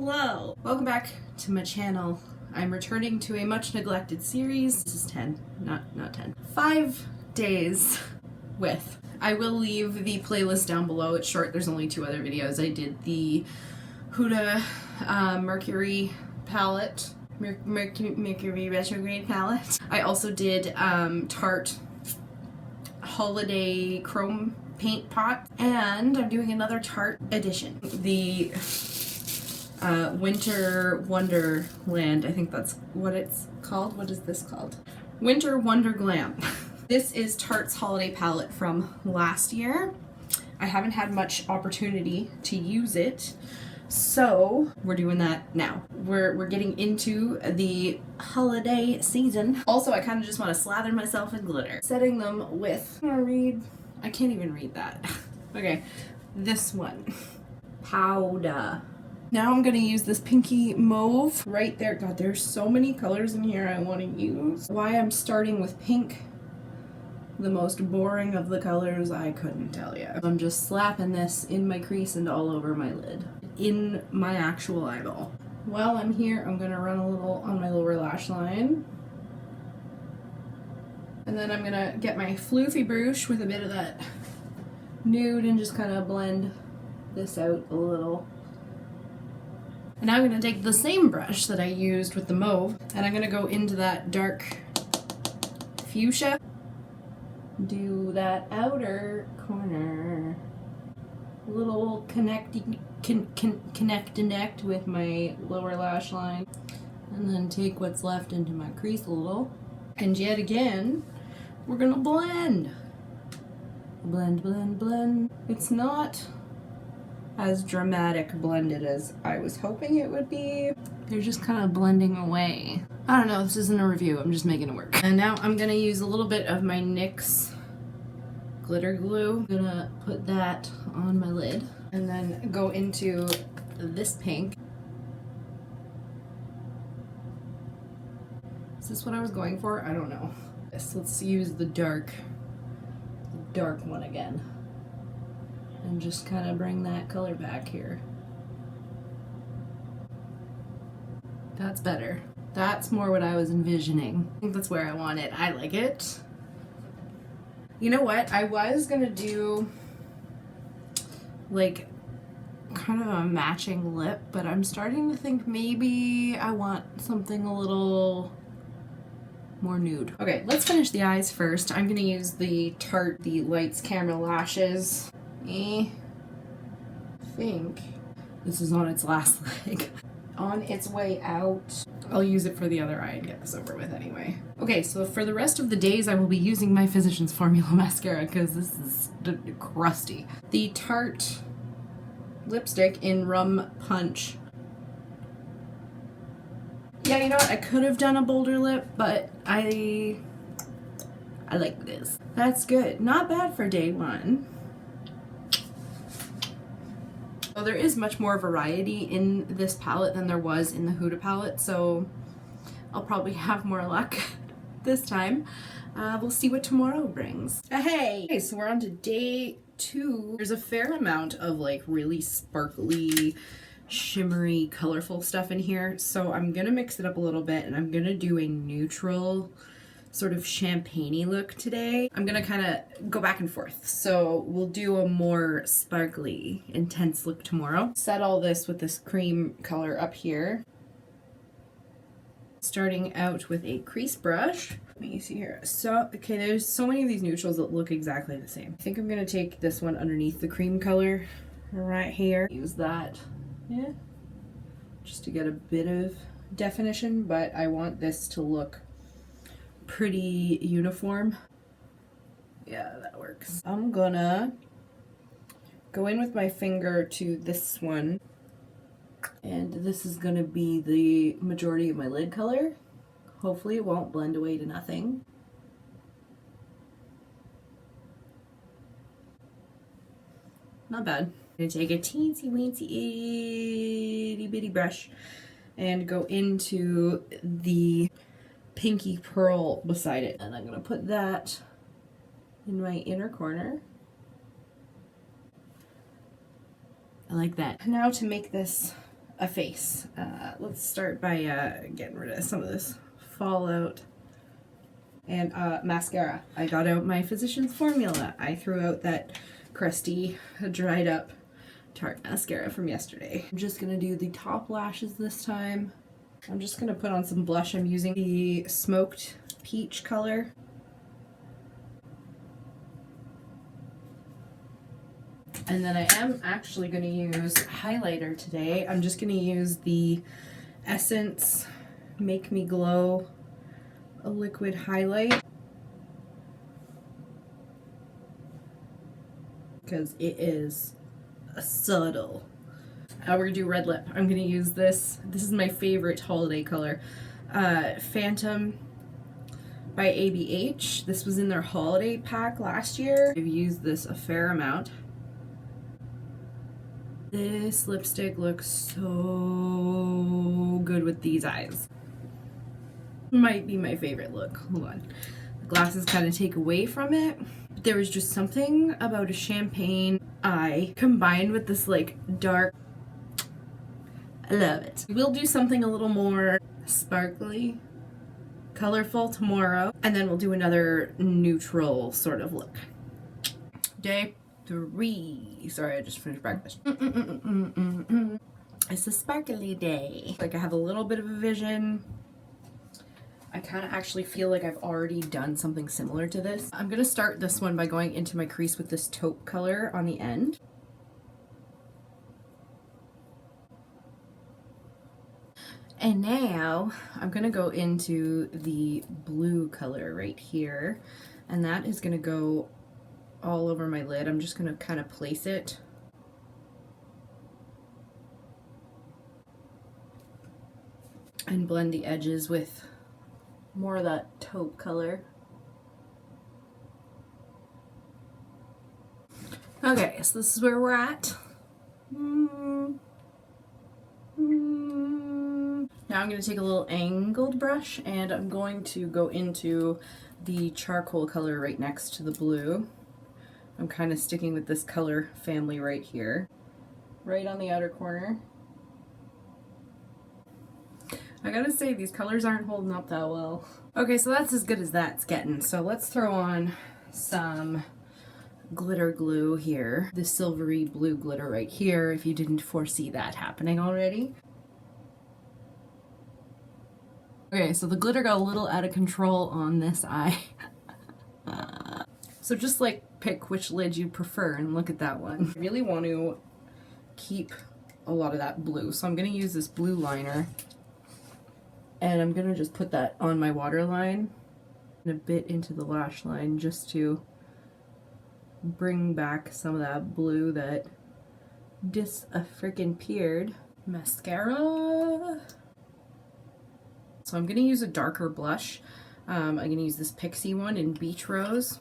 Hello! Welcome back to my channel. I'm returning to a much neglected series. This is 10, not 10. 5 days with. I will leave the playlist down below. It's short, there's only 2 other videos. I did the Huda Mercury palette, Mercury retrograde palette. I also did Tarte Holiday Chrome Paint Pot, and I'm doing another Tarte edition. The Winter Wonderland, I think that's what it's called. What is this called? Winter WonderGlam. This is Tarte's holiday palette from last year. I haven't had much opportunity to use it, so we're doing that now. We're getting into the holiday season. Also, I kind of just want to slather myself in glitter. Setting them with, I can't even read that. Okay, this one. Powder. Now I'm going to use this pinky mauve right there. God, there's so many colors in here I want to use. Why I'm starting with pink, the most boring of the colors, I couldn't tell you. I'm just slapping this in my crease and all over my lid. In my actual eyeball. While I'm here, I'm going to run a little on my lower lash line. And then I'm going to get my floofy brush with a bit of that nude and just kind of blend this out a little. And now I'm going to take the same brush that I used with the mauve, and I'm going to go into that dark fuchsia. Do that outer corner. A little connect with my lower lash line. And then take what's left into my crease a little. And yet again, we're going to blend. Blend, blend, blend. It's not as dramatic blended as I was hoping it would be. They're just kind of blending away. I don't know, this isn't a review, I'm just making it work. And now I'm gonna use a little bit of my NYX glitter glue. I'm gonna put that on my lid and then go into this pink. Is this what I was going for? I don't know. Let's use the dark one again. And just kind of bring that color back here. That's better. That's more what I was envisioning. I think that's where I want it. I like it. You know what? I was gonna do like kind of a matching lip, but I'm starting to think maybe I want something a little more nude. Okay, let's finish the eyes first. I'm gonna use the Tarte The Lights Camera Lashes. I think this is on its last leg. On its way out. I'll use it for the other eye and get this over with anyway. Okay, so for the rest of the days I will be using my Physicians Formula mascara because this is crusty. The Tarte lipstick in Rum Punch. Yeah, you know what? I could have done a bolder lip, but I like this. That's good. Not bad for day one. So there is much more variety in this palette than there was in the Huda palette, so I'll probably have more luck this time. We'll see what tomorrow brings. Hey! Okay, so we're on to day 2. There's a fair amount of like really sparkly, shimmery, colorful stuff in here, so I'm gonna mix it up a little bit and I'm gonna do a neutral sort of champagne-y look today. I'm gonna kind of go back and forth. So we'll do a more sparkly, intense look tomorrow. Set all this with this cream color up here. Starting out with a crease brush. Let me see here. So, okay, there's so many of these neutrals that look exactly the same. I think I'm gonna take this one underneath the cream color right here. Use that, yeah, just to get a bit of definition, but I want this to look pretty uniform. Yeah, that works. I'm gonna go in with my finger to this one, and this is gonna be the majority of my lid color. Hopefully it won't blend away to nothing. Not bad. I'm gonna take a teensy weensy itty bitty brush and go into the pinky pearl beside it, and I'm gonna put that in my inner corner. I like that. Now to make this a face. Let's start by getting rid of some of this fallout. And mascara. I got out my Physicians Formula. I threw out that crusty, dried up Tarte mascara from yesterday. I'm just gonna do the top lashes this time. I'm just gonna put on some blush. I'm using the Smoked Peach color. And then I am actually going to use highlighter today. I'm just going to use the Essence Make Me Glow a liquid highlight because it is subtle. We're going to do red lip. I'm going to use this. This is my favorite holiday color. Phantom by ABH. This was in their holiday pack last year. I've used this a fair amount. This lipstick looks so good with these eyes. Might be my favorite look. Hold on. The glasses kind of take away from it. But there was just something about a champagne eye combined with this like dark. I love it. We'll do something a little more sparkly, colorful tomorrow. And then we'll do another neutral sort of look. Day 3. Sorry, I just finished breakfast. It's a sparkly day. Like I have a little bit of a vision. I kind of actually feel like I've already done something similar to this. I'm going to start this one by going into my crease with this taupe color on the end. And now I'm going to go into the blue color right here. And that is going to go all over my lid. I'm just going to kind of place it. And blend the edges with more of that taupe color. Okay, so this is where we're at. Now I'm going to take a little angled brush and I'm going to go into the charcoal color right next to the blue. I'm kind of sticking with this color family right here, right on the outer corner. I gotta say, these colors aren't holding up that well. Okay, so that's as good as that's getting. So let's throw on some glitter glue here. This silvery blue glitter right here, if you didn't foresee that happening already. Okay, so the glitter got a little out of control on this eye. So just like pick which lid you prefer and look at that one. I really want to keep a lot of that blue, so I'm going to use this blue liner and I'm going to just put that on my waterline and a bit into the lash line just to bring back some of that blue that dis-a-frickin-peared. Mascara. So I'm going to use a darker blush. I'm going to use this Pixie one in Beach Rose.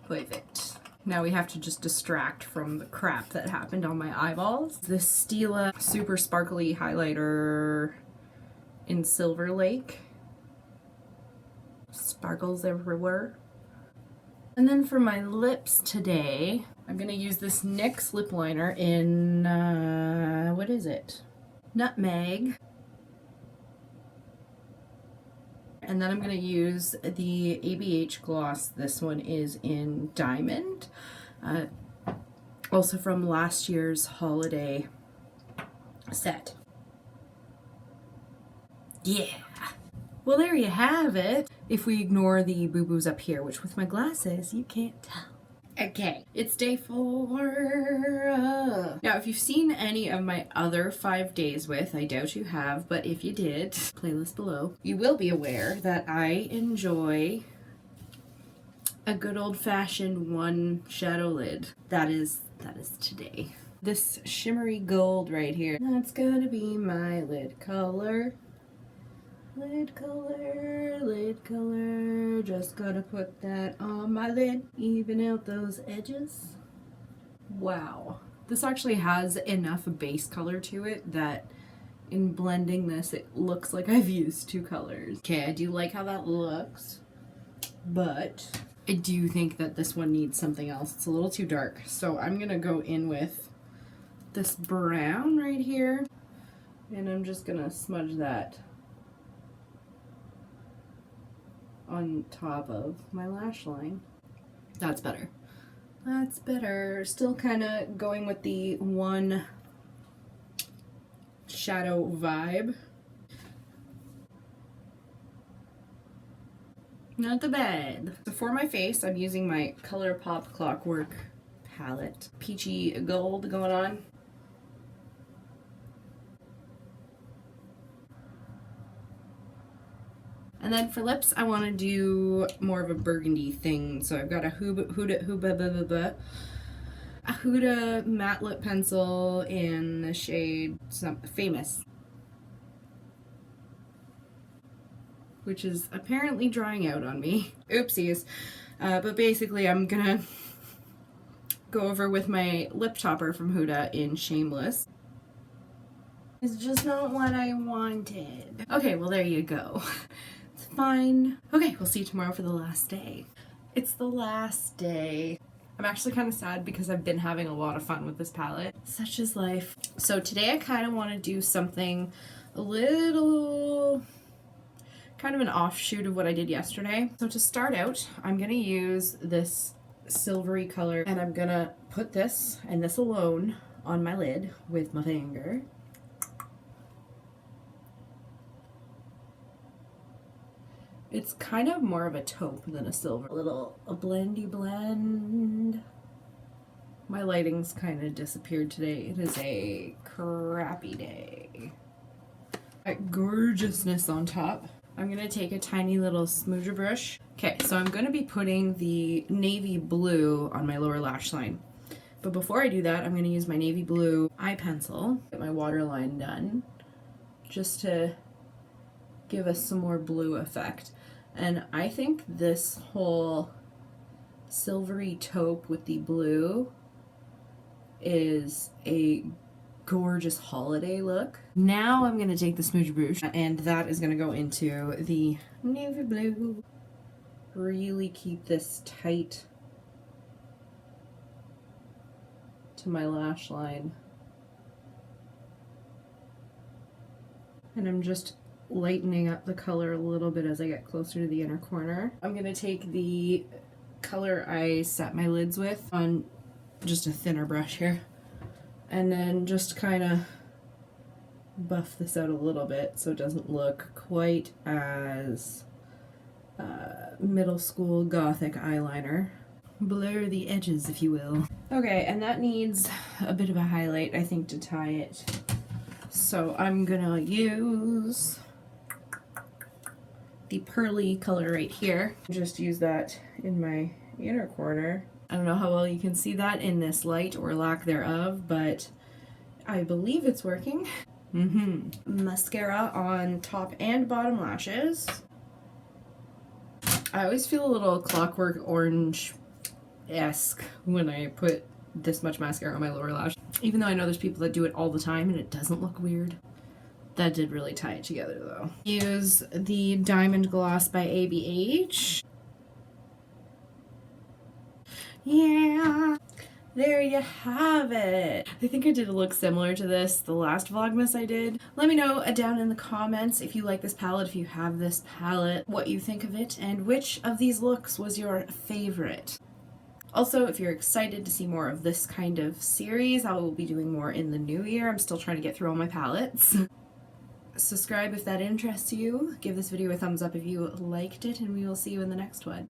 Perfect. Now we have to just distract from the crap that happened on my eyeballs. This Stila super sparkly highlighter in Silver Lake. Sparkles everywhere. And then for my lips today, I'm going to use this NYX lip liner in, what is it? Nutmeg. And then I'm going to use the ABH gloss. This one is in Diamond. Also from last year's holiday set. Yeah. Well, there you have it. If we ignore the boo-boos up here, which with my glasses, you can't tell. Okay, it's day 4. Now, if you've seen any of my other 5 days with, I doubt you have, but if you did, playlist below, you will be aware that I enjoy a good old-fashioned one shadow lid. That is today. This shimmery gold right here, that's gonna be my lid color. Lid color, lid color, just gotta put that on my lid, even out those edges. Wow. This actually has enough base color to it that in blending this, it looks like I've used 2 colors. Okay, I do like how that looks, but I do think that this one needs something else. It's a little too dark, so I'm gonna go in with this brown right here, and I'm just gonna smudge that on top of my lash line. That's better. That's better. Still kind of going with the one shadow vibe. Not the bad. So for my face, I'm using my ColourPop Clockwork palette. Peachy gold going on. And then for lips, I want to do more of a burgundy thing. So I've got a Huda matte lip pencil in the shade Famous, which is apparently drying out on me. Oopsies. But basically I'm gonna go over with my lip topper from Huda in Shameless. It's just not what I wanted. Okay, well there you go. It's fine. Okay, we'll see you tomorrow for the last day. It's the last day. I'm actually kind of sad because I've been having a lot of fun with this palette. Such is life. So today I kind of want to do something a little, kind of an offshoot of what I did yesterday. So to start out, I'm going to use this silvery color and I'm going to put this and this alone on my lid with my finger. It's kind of more of a taupe than a silver. A blendy blend. My lighting's kind of disappeared today. It is a crappy day. That gorgeousness on top. I'm gonna take a tiny little smoocher brush. Okay, so I'm gonna be putting the navy blue on my lower lash line. But before I do that, I'm gonna use my navy blue eye pencil, get my waterline done, just to give us some more blue effect. And I think this whole silvery taupe with the blue is a gorgeous holiday look. Now I'm going to take the smooch brush and that is going to go into the navy blue. Really keep this tight to my lash line. And I'm just lightening up the color a little bit as I get closer to the inner corner. I'm gonna take the color I set my lids with on just a thinner brush here and then just kind of buff this out a little bit so it doesn't look quite as middle school gothic eyeliner. Blur the edges, if you will. Okay, and that needs a bit of a highlight, I think, to tie it. So I'm gonna use the pearly color right here. Just use that in my inner corner. I don't know how well you can see that in this light or lack thereof, but I believe it's working. Mascara on top and bottom lashes. I always feel a little Clockwork Orange-esque when I put this much mascara on my lower lash. Even though I know there's people that do it all the time and it doesn't look weird. That did really tie it together though. Use the Diamond Gloss by ABH. Yeah, there you have it. I think I did a look similar to this the last Vlogmas I did. Let me know down in the comments if you like this palette, if you have this palette, what you think of it, and which of these looks was your favorite. Also, if you're excited to see more of this kind of series, I will be doing more in the new year. I'm still trying to get through all my palettes. Subscribe if that interests you. Give this video a thumbs up if you liked it, and we will see you in the next one.